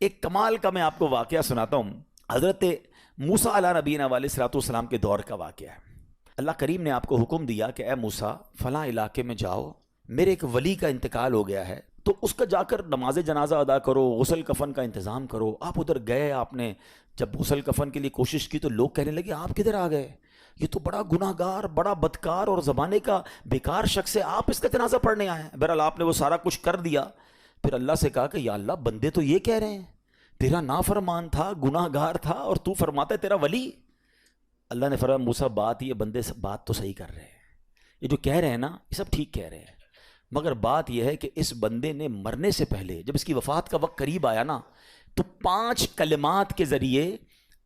ایک کمال کا میں آپ کو واقعہ سناتا ہوں. حضرت موسیٰ علیہ نبینا علیہ الصلوۃ والسلام کے دور کا واقعہ ہے. اللہ کریم نے آپ کو حکم دیا کہ اے موسیٰ فلاں علاقے میں جاؤ، میرے ایک ولی کا انتقال ہو گیا ہے، تو اس کا جا کر نماز جنازہ ادا کرو، غسل کفن کا انتظام کرو. آپ ادھر گئے، آپ نے جب غسل کفن کے لیے کوشش کی تو لوگ کہنے لگے آپ کدھر آ گئے، یہ تو بڑا گناہ گار، بڑا بدکار اور زمانے کا بیکار شخص ہے، آپ اس کا جنازہ پڑھنے آئے ہیں. بہرحال آپ نے وہ سارا کچھ کر دیا. پھر اللہ سے کہا کہ یا اللہ بندے تو یہ کہہ رہے ہیں تیرا نافرمان تھا، گناہ گار تھا، اور تو فرماتا ہے تیرا ولی. اللہ نے فرمایا موسیٰ بات یہ بندے بات تو صحیح کر رہے ہیں، یہ جو کہہ رہے ہیں نا یہ سب ٹھیک کہہ رہے ہیں، مگر بات یہ ہے کہ اس بندے نے مرنے سے پہلے جب اس کی وفات کا وقت قریب آیا نا تو 5 کلمات کے ذریعے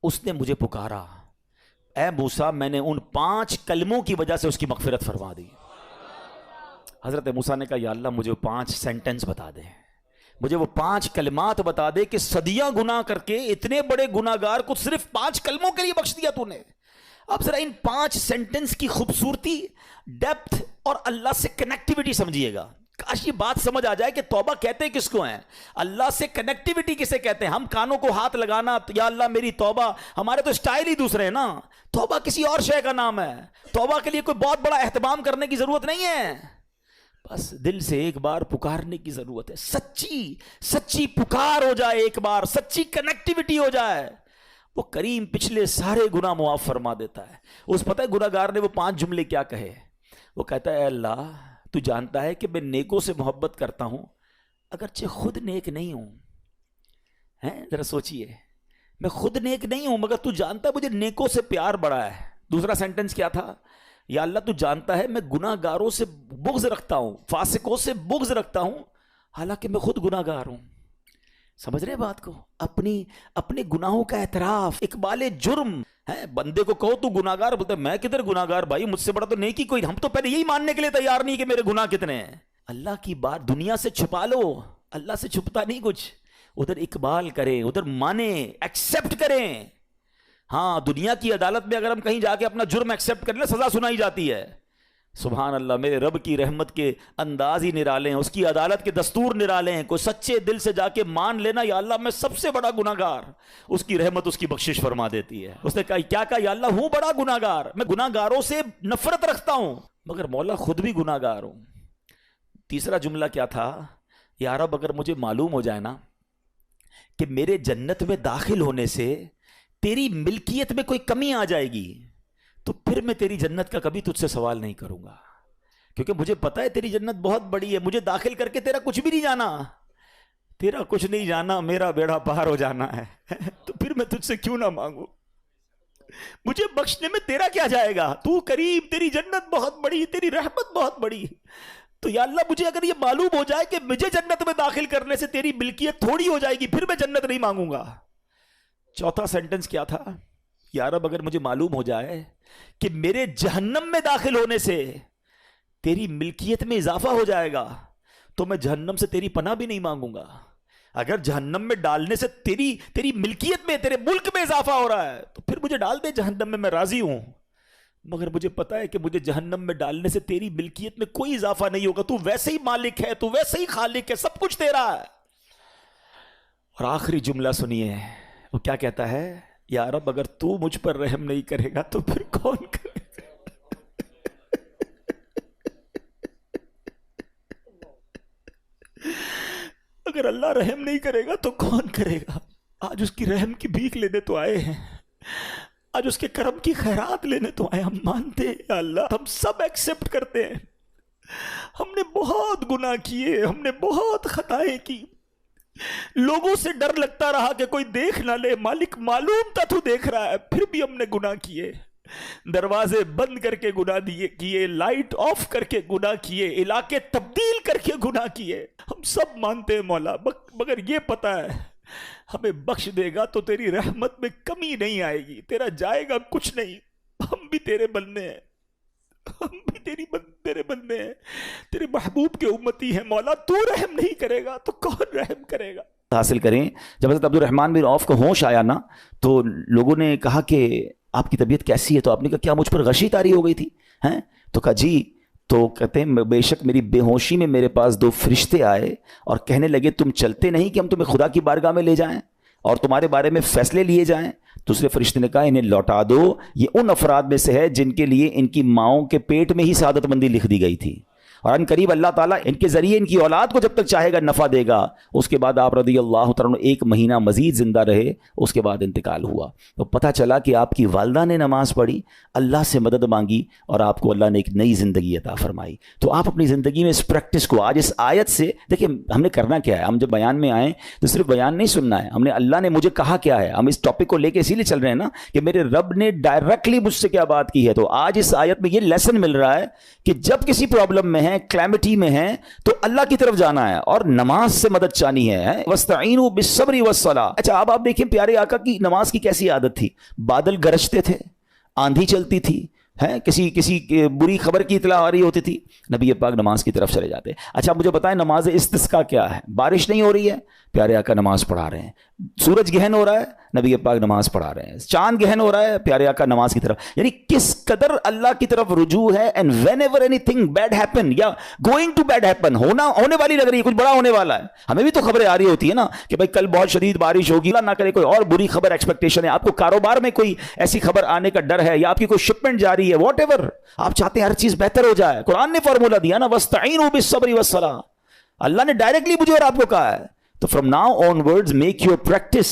اس نے مجھے پکارا. اے موسیٰ میں نے ان 5 کلموں کی وجہ سے اس کی مغفرت فرما دی. حضرت موسیٰ نے کہا یا اللہ مجھے 5 سینٹنس بتا دے، مجھے وہ 5 کلمات بتا دے کہ صدیاں گناہ کر کے اتنے بڑے گناہ گار کو صرف 5 کلموں کے لیے بخش دیا تو نے. اب ذرا ان 5 سینٹنس کی خوبصورتی، ڈیپتھ اور اللہ سے کنیکٹیوٹی سمجھیے گا. کاش یہ بات سمجھ آ جائے کہ توبہ کہتے کس کو ہیں، اللہ سے کنیکٹیوٹی کسے کہتے ہیں. ہم کانوں کو ہاتھ لگانا یا اللہ میری توبہ، ہمارے تو اسٹائل ہی دوسرے ہیں نا. توبہ کسی اور شے کا نام ہے. توبہ کے لیے کوئی بہت بڑا اہتمام کرنے کی ضرورت نہیں ہے، بس دل سے ایک بار پکارنے کی ضرورت ہے. سچی پکار ہو جائے، ایک بار سچی کنیکٹیوٹی ہو جائے، وہ کریم پچھلے سارے گناہ معاف فرما دیتا ہے. اس پتہ ہے گناہ گار نے وہ 5 جملے کیا کہے؟ وہ کہتا ہے اے اللہ تو جانتا ہے کہ میں نیکوں سے محبت کرتا ہوں اگرچہ خود نیک نہیں ہوں. ذرا سوچئے، میں خود نیک نہیں ہوں مگر تو جانتا ہے مجھے نیکوں سے پیار بڑا ہے. دوسرا سینٹنس کیا تھا؟ یا اللہ تو جانتا ہے میں گناہ گاروں سے بغض رکھتا ہوں، فاسقوں سے بغض رکھتا ہوں حالانکہ میں خود گناہ گار ہوں. سمجھ رہے بات کو؟ اپنے گناہوں کا اعتراف، اقبال جرم ہے. بندے کو کہو تو گناہ گار، بولتا ہے میں کدھر گناہ گار بھائی، مجھ سے بڑا تو نیکی کوئی. ہم تو پہلے یہی ماننے کے لیے تیار نہیں کہ میرے گناہ کتنے ہیں. اللہ کی بات دنیا سے چھپا لو، اللہ سے چھپتا نہیں کچھ. ادھر اقبال کریں، ادھر مانیں، ایکسیپٹ کریں. ہاں دنیا کی عدالت میں اگر ہم کہیں جا کے اپنا جرم ایکسیپٹ کر لیں سزا سنائی جاتی ہے. سبحان اللہ، میرے رب کی رحمت کے انداز ہی نرالے ہیں، اس کی عدالت کے دستور نرالے ہیں. کوئی سچے دل سے جا کے مان لینا یا اللہ میں سب سے بڑا گناہ گار، اس کی رحمت اس کی بخشش فرما دیتی ہے. اس نے کہا کیا کہا؟ یا اللہ ہوں بڑا گناہ گار، میں گناہ گاروں سے نفرت رکھتا ہوں مگر مولا خود بھی گناہ گار ہوں. تیسرا جملہ کیا تھا؟ یا رب اگر مجھے معلوم ہو جائے نا کہ میرے جنت میں داخل ہونے سے تیری ملکیت میں کوئی کمی آ جائے گی تو پھر میں تیری جنت کا کبھی تجھ سے سوال نہیں کروں گا، کیونکہ مجھے پتا ہے تیری جنت بہت بڑی ہے. مجھے داخل کر کے تیرا کچھ بھی نہیں جانا، تیرا کچھ نہیں جانا، میرا بیڑا پار ہو جانا ہے. تو پھر میں تجھ سے کیوں نہ مانگوں؟ مجھے بخشنے میں تیرا کیا جائے گا؟ تو کریم، تیری جنت بہت بڑی، تیری رحمت بہت بڑی. تو یا اللہ مجھے اگر یہ معلوم ہو جائے کہ مجھے جنت میں داخل کرنے سے تیری ملکیت تھوڑی ہو جائے گی پھر میں جنت نہیں مانگوں گا. چوتھا سینٹنس کیا تھا؟ یا رب اگر مجھے معلوم ہو جائے کہ میرے جہنم میں داخل ہونے سے تیری ملکیت میں اضافہ ہو جائے گا تو میں جہنم سے تیری پناہ بھی نہیں مانگوں گا. اگر جہنم میں ڈالنے سے تیری ملکیت میں، تیرے ملک میں اضافہ ہو رہا ہے تو پھر مجھے ڈال دے جہنم میں راضی ہوں. مگر مجھے پتا ہے کہ مجھے جہنم میں ڈالنے سے تیری ملکیت میں کوئی اضافہ نہیں ہوگا. تو ویسے ہی مالک ہے، تو ویسے ہی خالق ہے، سب کچھ تیرا ہے. اور آخری جملہ سنیے، وہ کیا کہتا ہے؟ یا رب اگر تو مجھ پر رحم نہیں کرے گا تو پھر کون کرے گا؟ اگر اللہ رحم نہیں کرے گا تو کون کرے گا؟ آج اس کی رحم کی بھیک لینے تو آئے ہیں، آج اس کے کرم کی خیرات لینے تو آئے. ہم مانتے ہیں یا اللہ، ہم سب ایکسیپٹ کرتے ہیں، ہم نے بہت گناہ کیے، ہم نے بہت خطائیں کی، لوگوں سے ڈر لگتا رہا کہ کوئی دیکھ نہ لے. مالک معلوم تھا تو دیکھ رہا ہے، پھر بھی ہم نے گناہ کیے. دروازے بند کر کے گناہ کیے، لائٹ آف کر کے گناہ کیے، علاقے تبدیل کر کے گناہ کیے. ہم سب مانتے ہیں مولا، مگر یہ پتا ہے ہمیں بخش دے گا تو تیری رحمت میں کمی نہیں آئے گی، تیرا جائے گا کچھ نہیں. ہم بھی تیرے بندے ہیں، ہم بھی تیرے بندے ہیں، تیرے محبوب کے امتی ہیں مولا. تو رحم نہیں کرے گا تو کون رحم کرے گا؟ حاصل کریں. جب حضرت عبد الرحمن بن عوف کو ہوش آیا نا تو لوگوں نے کہا کہ آپ کی طبیعت کیسی ہے؟ تو آپ نے کہا کیا مجھ پر غشی طاری ہو گئی تھی؟ تو کہا جی تو کہتے ہیں بے شک میری بے ہوشی میں میرے پاس 2 فرشتے آئے اور کہنے لگے تم چلتے نہیں کہ ہم تمہیں خدا کی بارگاہ میں لے جائیں اور تمہارے بارے میں فیصلے لیے جائیں. دوسرے فرشتے نے کہا انہیں لوٹا دو, یہ ان افراد میں سے ہے جن کے لیے ان کی ماؤں کے پیٹ میں ہی سعادت مندی لکھ دی گئی تھی, اور ان قریب اللہ تعالیٰ ان کے ذریعے ان کی اولاد کو جب تک چاہے گا نفع دے گا. اس کے بعد آپ رضی اللہ تعالیٰ 1 مہینہ مزید زندہ رہے, اس کے بعد انتقال ہوا. تو پتہ چلا کہ آپ کی والدہ نے نماز پڑھی, اللہ سے مدد مانگی اور آپ کو اللہ نے ایک نئی زندگی عطا فرمائی. تو آپ اپنی زندگی میں اس پریکٹس کو آج اس آیت سے دیکھیں, ہم نے کرنا کیا ہے. ہم جب بیان میں آئیں تو صرف بیان نہیں سننا ہے, ہم نے اللہ نے مجھے کہا کیا ہے. ہم اس ٹاپک کو لے کے اسی لیے چل رہے ہیں نا کہ میرے رب نے ڈائریکٹلی مجھ سے کیا بات کی ہے. تو آج اس آیت میں یہ لیسن مل رہا ہے کہ جب کسی پرابلم میں ہیں, کلیمٹی میں ہیں, تو اللہ کی طرف جانا ہے اور نماز سے مدد چاہنی ہے. وَاسْتَعِينُوا بِالصَّبْرِ وَالصَّلَاةِ. اچھا اب آپ دیکھیں پیارے آقا کی نماز کی کیسی عادت تھی. بادل گرجتے تھے, آندھی چلتی تھی, کسی بری خبر کی اطلاع آ رہی ہوتی تھی, نبی پاک نماز کی طرف چلے جاتے. اچھا مجھے بتائیں نماز استسقاء کیا ہے؟ بارش نہیں ہو رہی ہے, پیارے آقا نماز پڑھا رہے ہیں. سورج گہن ہو رہا ہے, نبی پاک نماز پڑھا رہے ہیں. چاند گہن ہو رہا ہے, پیارے آقا نماز کی طرف. یعنی کس قدر اللہ کی طرف رجوع ہے. And whenever anything bad happen یا گوئنگ ٹو بیڈ ہیپن, ہونے والی لگ رہی ہے, کچھ بڑا ہونے والا ہے. ہمیں بھی تو خبریں آ رہی ہوتی ہے نا کہ بھائی کل بہت شدید بارش ہوگی, اللہ نہ کرے کوئی اور بری خبر ایکسپیکٹیشن ہے, آپ کو کاروبار میں کوئی ایسی خبر آنے کا ڈر ہے, یا آپ کی کوئی شپمنٹ جاری ہے, واٹ ایور آپ چاہتے ہیں ہر چیز بہتر ہو جائے. قرآن نے فارمولا دیا نا, وَاسْتَعِينُوا بِالصَّبْرِ وَالصَّلَاةِ. اللہ نے ڈائریکٹلی مجھے اور آپ کو کہا ہے. تو from now on words make your practice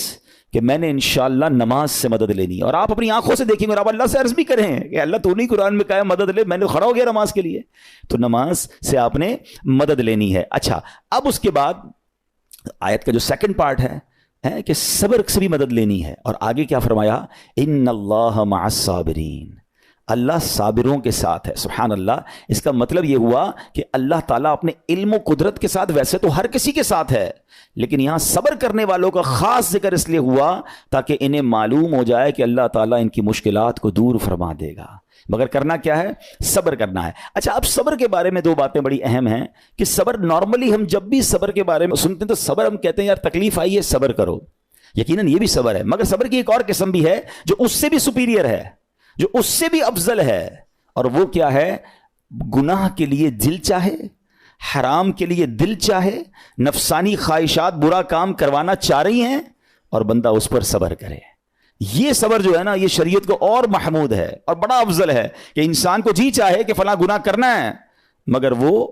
کہ میں نے انشاءاللہ نماز سے مدد لینی ہے. اور آپ اپنی آنکھوں سے دیکھیں گے اور آپ اللہ سے عرض بھی کریں کہ اللہ تو نہیں قرآن میں کہا ہے مدد لے, میں نے کھڑا ہو گیا نماز کے لیے. تو نماز سے آپ نے مدد لینی ہے. اچھا اب اس کے بعد آیت کا جو سیکنڈ پارٹ ہے کہ صبر سے بھی مدد لینی ہے. اور آگے کیا فرمایا, ان اللہ مع الصابرین, اللہ صابروں کے ساتھ ہے. سبحان اللہ. اس کا مطلب یہ ہوا کہ اللہ تعالیٰ اپنے علم و قدرت کے ساتھ ویسے تو ہر کسی کے ساتھ ہے, لیکن یہاں صبر کرنے والوں کا خاص ذکر اس لیے ہوا تاکہ انہیں معلوم ہو جائے کہ اللہ تعالیٰ ان کی مشکلات کو دور فرما دے گا. مگر کرنا کیا ہے؟ صبر کرنا ہے. اچھا اب صبر کے بارے میں 2 باتیں بڑی اہم ہیں کہ صبر نارملی ہم جب بھی صبر کے بارے میں سنتے ہیں تو صبر ہم کہتے ہیں یار تکلیف آئی ہے صبر کرو. یقیناً یہ بھی صبر ہے, مگر صبر کی ایک اور قسم بھی ہے جو اس سے بھی سپیریئر ہے, جو اس سے بھی افضل ہے. اور وہ کیا ہے؟ گناہ کے لیے دل چاہے, حرام کے لیے دل چاہے, نفسانی خواہشات برا کام کروانا چاہ رہی ہیں اور بندہ اس پر صبر کرے. یہ صبر جو ہے نا یہ شریعت کو اور محمود ہے اور بڑا افضل ہے کہ انسان کو جی چاہے کہ فلاں گناہ کرنا ہے مگر وہ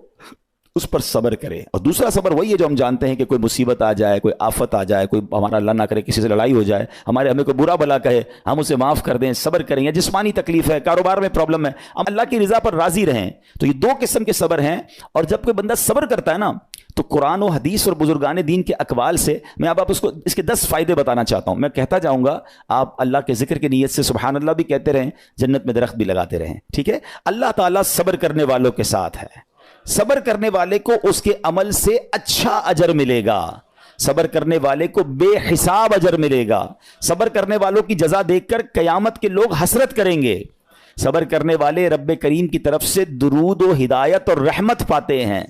اس پر صبر کرے. اور دوسرا صبر وہی ہے جو ہم جانتے ہیں کہ کوئی مصیبت آ جائے, کوئی آفت آ جائے, کوئی ہمارا اللہ نہ کرے کسی سے لڑائی ہو جائے, ہمیں کوئی برا بلا کہے, ہم اسے معاف کر دیں, صبر کریں. یا جسمانی تکلیف ہے, کاروبار میں پرابلم ہے, ہم اللہ کی رضا پر راضی رہیں. تو یہ 2 قسم کے صبر ہیں. اور جب کوئی بندہ صبر کرتا ہے نا تو قرآن و حدیث اور بزرگان دین کے اقوال سے میں اب آپ اس کے 10 فائدے بتانا چاہتا ہوں. میں کہتا جاؤں گا, آپ اللہ کے ذکر کی نیت سے سبحان اللہ بھی کہتے رہیں, جنت میں درخت بھی لگاتے رہیں. ٹھیک ہے. اللہ تعالیٰ صبر کرنے والوں کے ساتھ ہے. صبر کرنے والے کو اس کے عمل سے اچھا اجر ملے گا, صبر کرنے والے کو بے حساب اجر ملے گا. صبر کرنے والوں کی جزا دیکھ کر قیامت کے لوگ حسرت کریں گے. صبر کرنے والے رب کریم کی طرف سے درود و ہدایت اور رحمت پاتے ہیں.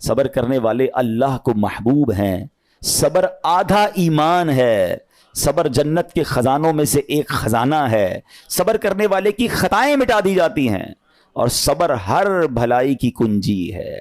صبر کرنے والے اللہ کو محبوب ہیں. صبر آدھا ایمان ہے. صبر جنت کے خزانوں میں سے ایک خزانہ ہے. صبر کرنے والے کی خطائیں مٹا دی جاتی ہیں اور صبر ہر بھلائی کی کنجی ہے.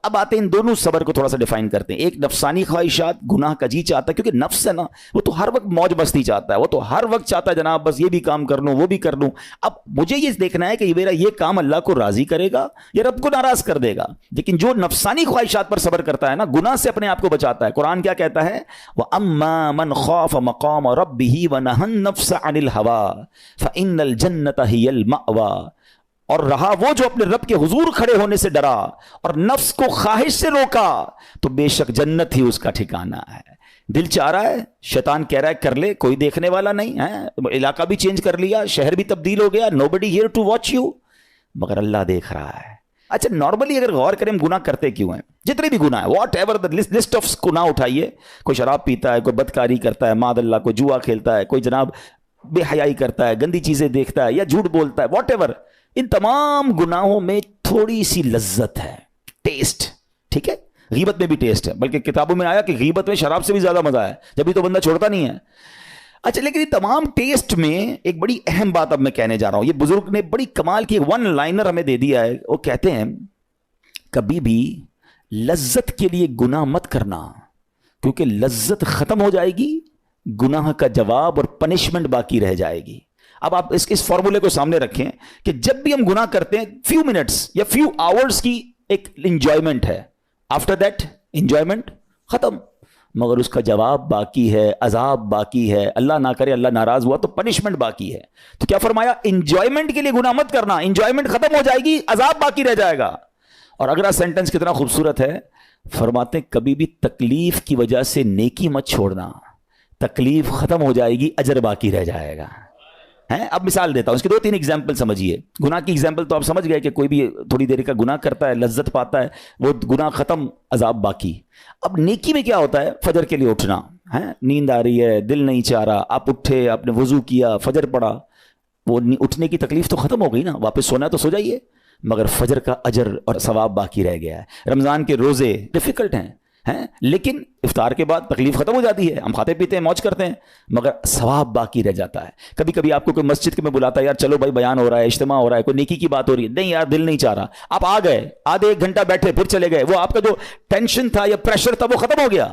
اب آتے ہیں ان دونوں صبر کو تھوڑا سا ڈیفائن کرتے ہیں. ایک نفسانی خواہشات, گناہ کا جی چاہتا ہے, کیونکہ نفس ہے نا وہ تو ہر وقت موج مستی چاہتا ہے, وہ تو ہر وقت چاہتا ہے جناب بس یہ بھی کام کر لوں وہ بھی کر لوں. اب مجھے یہ دیکھنا ہے کہ میرا یہ کام اللہ کو راضی کرے گا یا رب کو ناراض کر دے گا. لیکن جو نفسانی خواہشات پر صبر کرتا ہے نا, گناہ سے اپنے آپ کو بچاتا ہے. قرآن کیا کہتا ہے؟ وَأَمَّا مَنْ خَافَ مَقَامَ رَبِّهِ وَنَهَى النَّفْسَ عَنِ الْهَوَىٰ فَإِنَّ الْجَنَّةَ هِيَ الْمَأْوَىٰ. اور رہا وہ جو اپنے رب کے حضور کھڑے ہونے سے ڈرا اور نفس کو خواہش سے روکا تو بے شک جنت ہی اس کا ٹھکانہ ہے. دل چاہ رہا ہے, شیطان کہہ رہا ہے کر لے, کوئی دیکھنے والا نہیں ہے, علاقہ بھی چینج کر لیا, شہر بھی تبدیل ہو گیا, nobody here to watch you, مگر اللہ دیکھ رہا ہے. اچھا نارملی اگر غور کریں گناہ کرتے کیوں ہیں؟ جتنے بھی گناہ ہیں, what ever the list of گناہ اٹھائیے, کوئی شراب پیتا ہے, کوئی بدکاری کرتا ہے, معاذ اللہ کوئی جوا کھیلتا ہے, کوئی جناب بے حیائی کرتا ہے, گندی چیزیں دیکھتا ہے یا جھوٹ بولتا ہے, واٹ ایور, ان تمام گناہوں میں تھوڑی سی لذت ہے, ٹیسٹ. ٹھیک ہے, غیبت میں بھی ٹیسٹ ہے, بلکہ کتابوں میں آیا کہ غیبت میں شراب سے بھی زیادہ مزہ ہے, جبھی تو بندہ چھوڑتا نہیں ہے. اچھا لیکن یہ تمام ٹیسٹ میں ایک بڑی اہم بات اب میں کہنے جا رہا ہوں. یہ بزرگ نے بڑی کمال کی ون لائنر ہمیں دے دیا ہے. وہ کہتے ہیں کبھی بھی لذت کے لیے گناہ مت کرنا, کیونکہ لذت ختم ہو جائے گی, گناہ کا جواب اور پنشمنٹ باقی رہ جائے گی. اب آپ اس فارمولے کو سامنے رکھیں کہ جب بھی ہم گناہ کرتے ہیں فیو منٹس یا فیو آورز کی ایک انجوائمنٹ ہے, آفٹر دیٹ انجوائمنٹ ختم, مگر اس کا جواب باقی ہے, عذاب باقی ہے, اللہ نہ کرے اللہ ناراض ہوا تو پنشمنٹ باقی ہے. تو کیا فرمایا, انجوائمنٹ کے لیے گناہ مت کرنا, انجوائمنٹ ختم ہو جائے گی, عذاب باقی رہ جائے گا. اور اگلا سینٹنس کتنا خوبصورت ہے, فرماتے ہیں کبھی بھی تکلیف کی وجہ سے نیکی مت چھوڑنا, تکلیف ختم ہو جائے گی, اجر باقی رہ جائے گا. اب مثال دیتا ہوں, اس کے 2-3 ایگزامپل سمجھیے. گناہ کی ایگزامپل تو آپ سمجھ گئے کہ کوئی بھی تھوڑی دیر کا گناہ کرتا ہے, لذت پاتا ہے, وہ گناہ ختم, عذاب باقی. اب نیکی میں کیا ہوتا ہے, فجر کے لیے اٹھنا, نیند آ رہی ہے, دل نہیں چاہ رہا, آپ اٹھے, آپ نے وضو کیا, فجر پڑھا, وہ اٹھنے کی تکلیف تو ختم ہو گئی نا, واپس سونا تو سو جائیے, مگر فجر کا اجر اور ثواب باقی رہ گیا ہے. رمضان کے روزے ڈیفیکلٹ ہیں, لیکن افطار کے بعد تکلیف ختم ہو جاتی ہے, ہم کھاتے پیتے ہیں, موج کرتے ہیں, مگر ثواب باقی رہ جاتا ہے. کبھی کبھی آپ کو کوئی مسجد میں بلاتا ہے, یار چلو بھائی بیان ہو رہا ہے, اجتماع ہو رہا ہے, کوئی نیکی کی بات ہو رہی ہے, نہیں یار دل نہیں چاہ رہا, آپ آ گئے, آدھے 1 گھنٹہ بیٹھے, پھر چلے گئے, وہ آپ کا جو ٹینشن تھا یا پریشر تھا وہ ختم ہو گیا,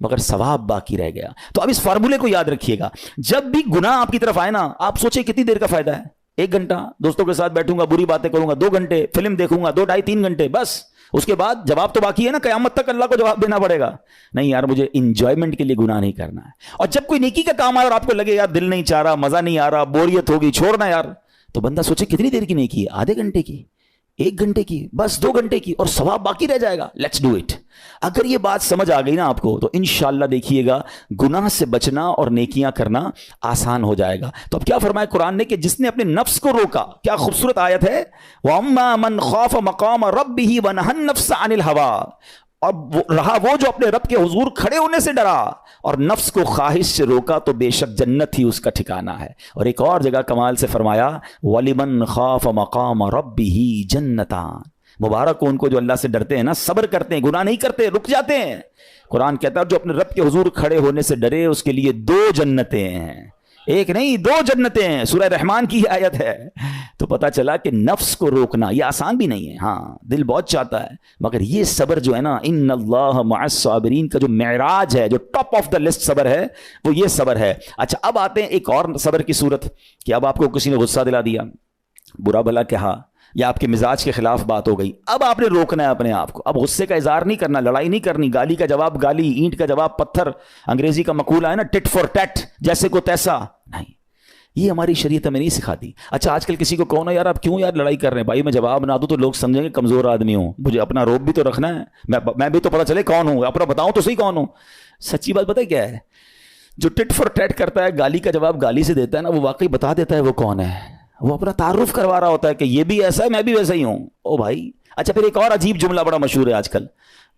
مگر ثواب باقی رہ گیا. تو اب اس فارمولے کو یاد رکھیے گا, جب بھی گناہ آپ کی طرف آئے نا, آپ سوچیں کتنی دیر کا فائدہ ہے, 1 گھنٹہ دوستوں کے ساتھ بیٹھوں گا, بری باتیں کروں گا, 2 گھنٹے فلم دیکھوں گا, 2 ڈھائی 3 گھنٹے, بس اس کے بعد جواب تو باقی ہے نا, قیامت تک اللہ کو جواب دینا پڑے گا. نہیں یار مجھے انجوائمنٹ کے لیے گناہ نہیں کرنا ہے. اور جب کوئی نیکی کا کام آئے اور آپ کو لگے یار دل نہیں چاہ رہا, مزہ نہیں آ رہا, بوریت ہوگی, چھوڑنا یار, تو بندہ سوچے کتنی دیر کی نیکی ہے, آدھے گھنٹے کی, 1 گھنٹے کی, بس 2 گھنٹے کی, اور ثواب باقی رہ جائے گا. Let's do it. اگر یہ بات سمجھ آ گئی نا آپ کو, تو انشاءاللہ دیکھیے گا گناہ سے بچنا اور نیکیاں کرنا آسان ہو جائے گا. تو اب کیا فرمایا قرآن نے کہ جس نے اپنے نفس کو روکا, کیا خوبصورت آیت ہے, وَأَمَّا مَنْ خَافَ مَقَامَ رَبِّهِ وَنَهَى النَّفْسَ عَنِ الْهَوَىٰ, اور رہا وہ جو اپنے رب کے حضور کھڑے ہونے سے ڈرا اور نفس کو خواہش سے روکا, تو بے شک جنت ہی اس کا ٹھکانہ ہے. اور ایک اور جگہ کمال سے فرمایا, وَلِمَنْ خَافَ مَقَامَ رَبِّهِ جَنَّتَانِ, مبارک ان کو جو اللہ سے ڈرتے ہیں نا, صبر کرتے ہیں, گناہ نہیں کرتے, رک جاتے ہیں. قرآن کہتا ہے جو اپنے رب کے حضور کھڑے ہونے سے ڈرے, اس کے لیے 2 جنتیں ہیں, 1 نہیں 2 جنتیں ہیں. سورہ رحمان کی آیت ہے. تو پتا چلا کہ نفس کو روکنا یہ آسان بھی نہیں ہے, ہاں دل بہت چاہتا ہے, مگر یہ صبر جو ہے نا, ان اللہ مع الصابرین کا جو معراج ہے, جو ٹاپ آف دا لسٹ صبر ہے, وہ یہ صبر ہے. اچھا اب آتے ہیں ایک اور صبر کی صورت, کہ اب آپ کو کسی نے غصہ دلا دیا, برا بھلا کہا, یا آپ کے مزاج کے خلاف بات ہو گئی, اب آپ نے روکنا ہے اپنے آپ کو. اب غصے کا اظہار نہیں کرنا, لڑائی نہیں کرنی, گالی کا جواب گالی, اینٹ کا جواب پتھر, انگریزی کا مقولہ ہے نا ٹٹ فور ٹیٹ, جیسے کو تیسا نہیں, یہ ہماری شریعت ہمیں نہیں سکھاتی. اچھا آج کل کسی کو کہو نا یار آپ کیوں یار لڑائی کر رہے ہیں, بھائی میں جواب نہ دوں تو لوگ سمجھیں گے کمزور آدمی ہوں, مجھے اپنا روب بھی تو رکھنا ہے, میں بھی تو پتہ چلے کون ہوں, اپنا بتاؤں تو صحیح کون ہوں. سچی بات پتہ ہے کیا ہے, جو ٹٹ فور ٹیٹ کرتا ہے, گالی کا جواب گالی سے دیتا ہے نا, وہ واقعی بتا دیتا ہے وہ کون ہے, وہ اپنا تعارف کروا رہا ہوتا ہے کہ یہ بھی ایسا ہے, میں بھی ویسا ہی ہوں. او بھائی. اچھا پھر ایک اور عجیب جملہ بڑا مشہور ہے آج کل,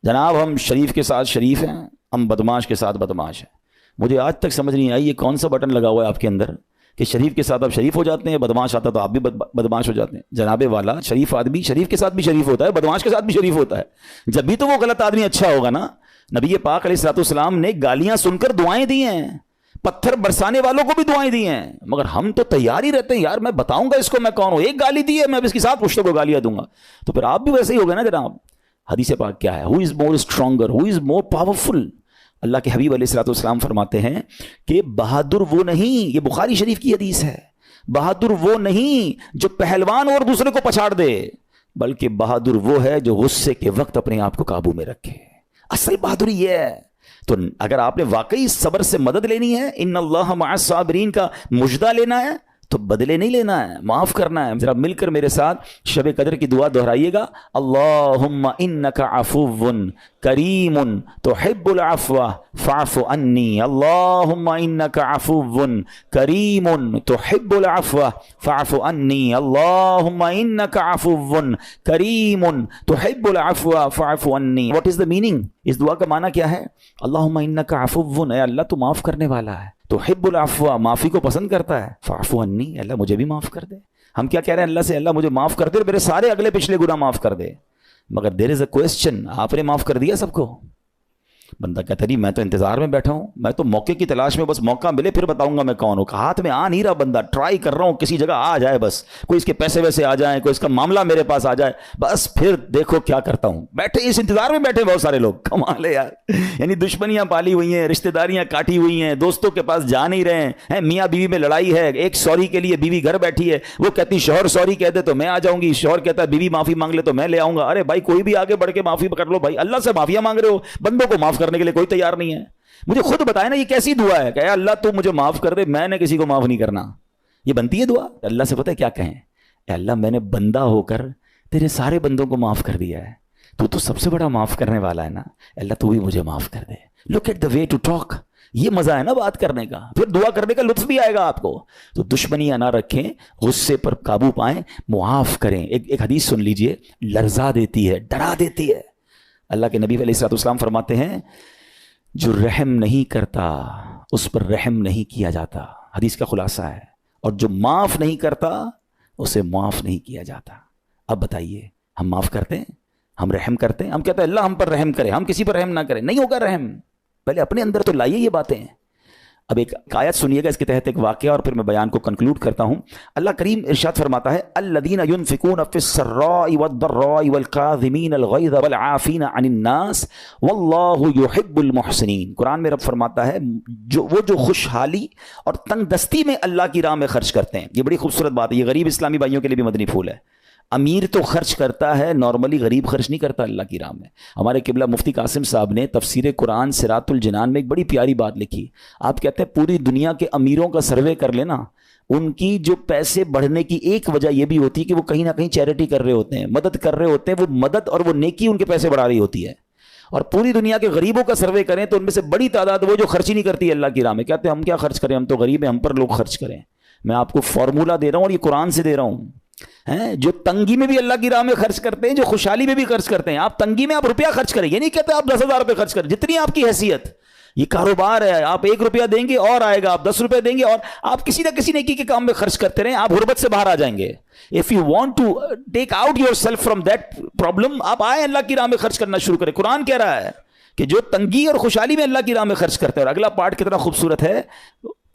جناب ہم شریف کے ساتھ شریف ہیں, ہم بدماش کے ساتھ بدماش ہیں. مجھے آج تک سمجھ نہیں آئی یہ کون سا بٹن لگا ہوا ہے آپ کے اندر کہ شریف کے ساتھ آپ شریف ہو جاتے ہیں, بدماش آتا تو آپ بھی بدماش ہو جاتے ہیں. جناب والا, شریف آدمی شریف کے ساتھ بھی شریف ہوتا ہے, بدماش کے ساتھ بھی شریف ہوتا ہے. جب بھی تو وہ غلط آدمی اچھا ہوگا نا. نبی پاک علیہ الصلوۃ والسلام نے گالیاں سن کر دعائیں دی ہیں, پتھر برسانے والوں کو بھی دعائیں دی ہیں, مگر ہم تو تیار ہی رہتے ہیں, یار میں بتاؤں گا اس کو میں کون ہوں, 1 گالی دی ہے میں اب اس کے ساتھ پشتوں کو گالیاں دوں گا. تو پھر آپ بھی ویسے ہی ہو گئے نا جناب. حدیث پاک کیا ہے, ہو از مور اسٹرانگر, ہو از مور پاورفل. اللہ کے حبیب علیہ الصلوۃ والسلام فرماتے ہیں کہ بہادر وہ نہیں, یہ بخاری شریف کی حدیث ہے, بہادر وہ نہیں جو پہلوان اور دوسرے کو پچھاڑ دے, بلکہ بہادر وہ ہے جو غصے کے وقت اپنے آپ کو قابو میں رکھے. اصل بہادری یہ ہے. تو اگر آپ نے واقعی صبر سے مدد لینی ہے, ان اللہ مع الصابرین کا مجدہ لینا ہے, تو بدلے نہیں لینا ہے, معاف کرنا ہے. ذرا مل کر میرے ساتھ شب قدر کی دعا دہرائیے گا, اللہم انک عفو کریم تحب العفو فاعف عنی, اللہم انک عفو کریم تحب العفو فاعف عنی, اللہم انک عفو کریم تحب العفو فاعف عنی. واٹ از دا میننگ, اس دعا کا معنی کیا ہے؟ اللہم انک عفو, اے اللہ تو معاف کرنے والا ہے, تحب العفو, معافی کو پسند کرتا ہے, فاعف عنی, اللہ مجھے بھی معاف کر دے. ہم کیا کہہ رہے ہیں اللہ سے, اللہ مجھے معاف کر دے اور میرے سارے اگلے پچھلے گناہ معاف کر دے. مگر دیر از اے کوسچن, آپ نے معاف کر دیا سب کو؟ بندہ کہتا نہیں میں تو انتظار میں بیٹھا ہوں, میں تو موقع کی تلاش میں, بس موقع ملے پھر بتاؤں گا میں کون ہوں. ہاتھ میں آ نہیں رہا بندہ, ٹرائی کر رہا ہوں کسی جگہ آ جائے, بس کوئی اس کے پیسے ویسے آ جائیں, کوئی اس کا معاملہ میرے پاس آ جائے, بس پھر دیکھو کیا کرتا ہوں. بیٹھے اس انتظار میں بیٹھے بہت سارے لوگ, کمال ہے یار. یعنی دشمنیاں پالی ہوئی ہیں, رشتہ داریاں کاٹی ہوئی ہیں, دوستوں کے پاس جا نہیں رہے ہیں, میاں بیوی میں لڑائی ہے, ایک سوری کے لیے بیوی گھر بیٹھی ہے, وہ کہتی شوہر سوری کہہ دے تو میں آ جاؤں گی, شوہر کہتا ہے بیوی معافی مانگ لے تو میں لے آؤں گا. ارے بھائی کوئی بھی آگے بڑھ کے معافی کر لو بھائی, اللہ سے معافیاں مانگ رہے ہو, بندوں کو معاف کرنے کے لیے کوئی تیار نہیں ہے. مجھے خود بتائے نا یہ کیسی دعا ہے کہ اے اللہ تو مجھے معاف کر دے, میں نے کسی کو معاف نہیں کرنا. یہ بنتی ہے دعا؟ اللہ سے پتہ ہے کیا کہیں, اے اللہ میں نے بندہ ہو کر تیرے سارے بندوں کو معاف کر دیا ہے, تو سب سے بڑا معاف کرنے والا ہے نا, اللہ تو بھی مجھے معاف کر دے. Look at the way to talk, یہ مزہ ہے نا بات کرنے کا, پھر دعا کرنے کا لطف بھی آئے گا آپ کو. تو دشمنیاں نہ رکھیں, غصے پر قابو پائیں, معاف کریں. ایک حدیث سن لیجئے, لرزا دیتی ہے, ڈرا دیتی ہے. اللہ کے نبی علیہ السلام فرماتے ہیں جو رحم نہیں کرتا اس پر رحم نہیں کیا جاتا. حدیث کا خلاصہ ہے. اور جو معاف نہیں کرتا اسے معاف نہیں کیا جاتا. اب بتائیے ہم معاف کرتے ہیں, ہم رحم کرتے ہیں, ہم کہتے ہیں اللہ ہم پر رحم کرے, ہم کسی پر رحم نہ کریں. نہیں ہوگا رحم, پہلے اپنے اندر تو لائیے یہ باتیں. اب ایک آیت سنیے گا اس کے تحت ایک واقعہ, اور پھر میں بیان کو کنکلوڈ کرتا ہوں. اللہ کریم ارشاد فرماتا ہے الذین ينفقون فی السراء والضراء والکاظمین الغیظ والعافین عن الناس واللہ یحب المحسنین. قرآن میں رب فرماتا ہے جو خوشحالی اور تنگ دستی میں اللہ کی راہ میں خرچ کرتے ہیں. یہ بڑی خوبصورت بات ہے, یہ غریب اسلامی بھائیوں کے لیے بھی مدنی پھول ہے. امیر تو خرچ کرتا ہے نارملی, غریب خرچ نہیں کرتا اللہ کی راہ میں. ہمارے قبلہ مفتی قاسم صاحب نے تفسیر قرآن صراط الجنان میں ایک بڑی پیاری بات لکھی. آپ کہتے ہیں پوری دنیا کے امیروں کا سروے کر لینا, ان کی جو پیسے بڑھنے کی ایک وجہ یہ بھی ہوتی ہے کہ وہ کہیں نہ کہیں چیریٹی کر رہے ہوتے ہیں, مدد کر رہے ہوتے ہیں. وہ مدد اور وہ نیکی ان کے پیسے بڑھا رہی ہوتی ہے. اور پوری دنیا کے غریبوں کا سروے کریں تو ان میں سے بڑی تعداد وہ جو خرچ ہی نہیں کرتی ہے اللہ کی راہ میں. کہتے ہیں ہم کیا خرچ کریں, ہم تو غریب ہیں, ہم پر لوگ خرچ کریں. میں آپ کو فارمولہ دے رہا ہوں اور یہ قرآن سے دے رہا ہوں. جو تنگی میں بھی اللہ کی راہ میں خرچ کرتے ہیں, جو خوشحالی میں بھی خرچ کرتے ہیں. آپ تنگی میں آپ روپیہ خرچ کریں, یہ نہیں کہتے آپ 10,000 روپے خرچ کریں, جتنی آپ کی حیثیت. یہ کاروبار ہے, آپ 1 روپیہ دیں گے اور آئے گا, آپ 10 روپے دیں گے اور آپ کسی نہ کسی نیکی کے کام میں خرچ کرتے رہیں, آپ غربت سے باہر آ جائیں گے. If you want to take out yourself from that problem, آپ آئیں اللہ کی راہ میں خرچ کرنا شروع کریں. قرآن کہہ رہا ہے کہ جو تنگی اور خوشحالی میں اللہ کی راہ میں خرچ کرتے ہیں. اور اگلا پارٹ کتنا خوبصورت ہے,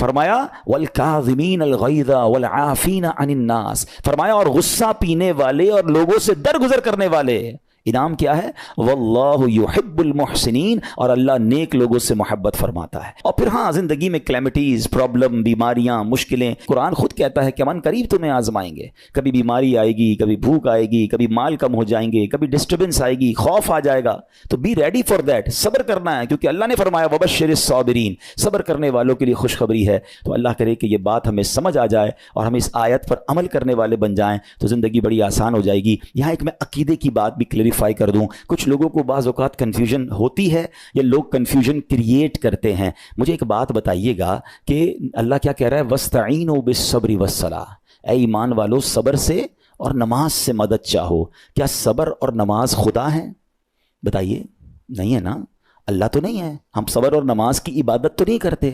فرمایا والکاظمین الغیظ والعافین عن الناس, فرمایا اور غصہ پینے والے اور لوگوں سے درگزر کرنے والے. انعام کیا ہے, واللہ یحب المحسنین, اور اللہ نیک لوگوں سے محبت فرماتا ہے. اور پھر ہاں زندگی میں کلیمٹیز, پرابلم, بیماریاں, مشکلیں, قرآن خود کہتا ہے کہ من قریب تمہیں آزمائیں گے. کبھی بیماری آئے گی, کبھی بھوک آئے گی, کبھی مال کم ہو جائیں گے, کبھی ڈسٹربنس آئے گی, خوف آ جائے گا. تو بی ریڈی فار دیٹ, صبر کرنا ہے, کیونکہ اللہ نے فرمایا وبشر الصابرین, صبر کرنے والوں کے لیے خوشخبری ہے. تو اللہ کرے کہ یہ بات ہمیں سمجھ آ جائے اور ہم اس آیت پر عمل کرنے والے بن جائیں تو زندگی بڑی آسان ہو جائے گی. یہاں ایک میں عقیدے کی بات بھی کلیئرفائی کر دوں. کچھ لوگوں کو بعض اوقات کنفیوژن ہوتی ہے یا لوگ کنفیوژن کریٹ کرتے ہیں. مجھے ایک بات بتائیے گا کہ اللہ کیا کہہ رہا ہے, وَاسْتَعِينُوا بِالصَّبْرِ وَالصَّلَاةِ, اے ایمان والو صبر سے اور نماز سے مدد چاہو. کیا صبر اور نماز خدا ہیں؟ بتائیے, نہیں ہے نا, اللہ تو نہیں ہے. ہم صبر اور نماز کی عبادت تو نہیں کرتے.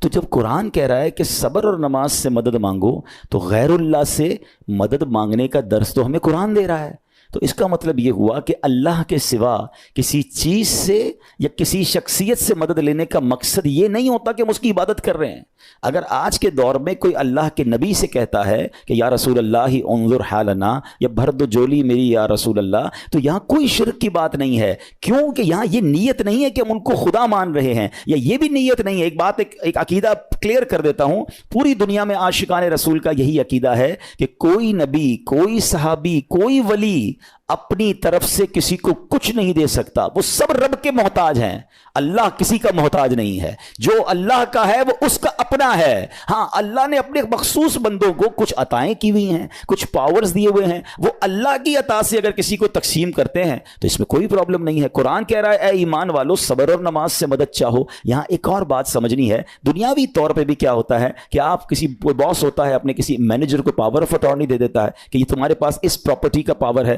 تو جب قرآن کہہ رہا ہے کہ صبر اور نماز سے مدد مانگو, تو غیر اللہ سے مدد مانگنے کا درس تو ہمیں قرآن دے رہا ہے. تو اس کا مطلب یہ ہوا کہ اللہ کے سوا کسی چیز سے یا کسی شخصیت سے مدد لینے کا مقصد یہ نہیں ہوتا کہ ہم اس کی عبادت کر رہے ہیں. اگر آج کے دور میں کوئی اللہ کے نبی سے کہتا ہے کہ یا رسول اللہ انظر حالنا, یا بھر دو جولی میری یا رسول اللہ, تو یہاں کوئی شرک کی بات نہیں ہے. کیوں کہ یہاں یہ نیت نہیں ہے کہ ہم ان کو خدا مان رہے ہیں, یا یہ بھی نیت نہیں ہے. ایک بات, ایک عقیدہ کلیئر کر دیتا ہوں. پوری دنیا میں عاشقان رسول کا یہی عقیدہ ہے کہ کوئی نبی, کوئی صحابی, کوئی ولی اپنی طرف سے کسی کو کچھ نہیں دے سکتا. وہ سب رب کے محتاج ہیں. اللہ کسی کا محتاج نہیں ہے. جو اللہ کا ہے وہ اس کا اپنا ہے. ہاں اللہ نے اپنے مخصوص بندوں کو کچھ عطائیں کی ہوئی ہیں, کچھ پاورز دیے ہوئے ہیں, وہ اللہ کی عطا سے اگر کسی کو تقسیم کرتے ہیں تو اس میں کوئی پرابلم نہیں ہے. قرآن کہہ رہا ہے اے ایمان والو صبر اور نماز سے مدد چاہو. یہاں ایک اور بات سمجھنی ہے. دنیاوی طور پہ بھی کیا ہوتا ہے کہ آپ کسی باس ہوتا ہے اپنے کسی مینیجر کو پاور آف اٹارنی دے دیتا ہے کہ یہ تمہارے پاس اس پراپرٹی کا پاور ہے,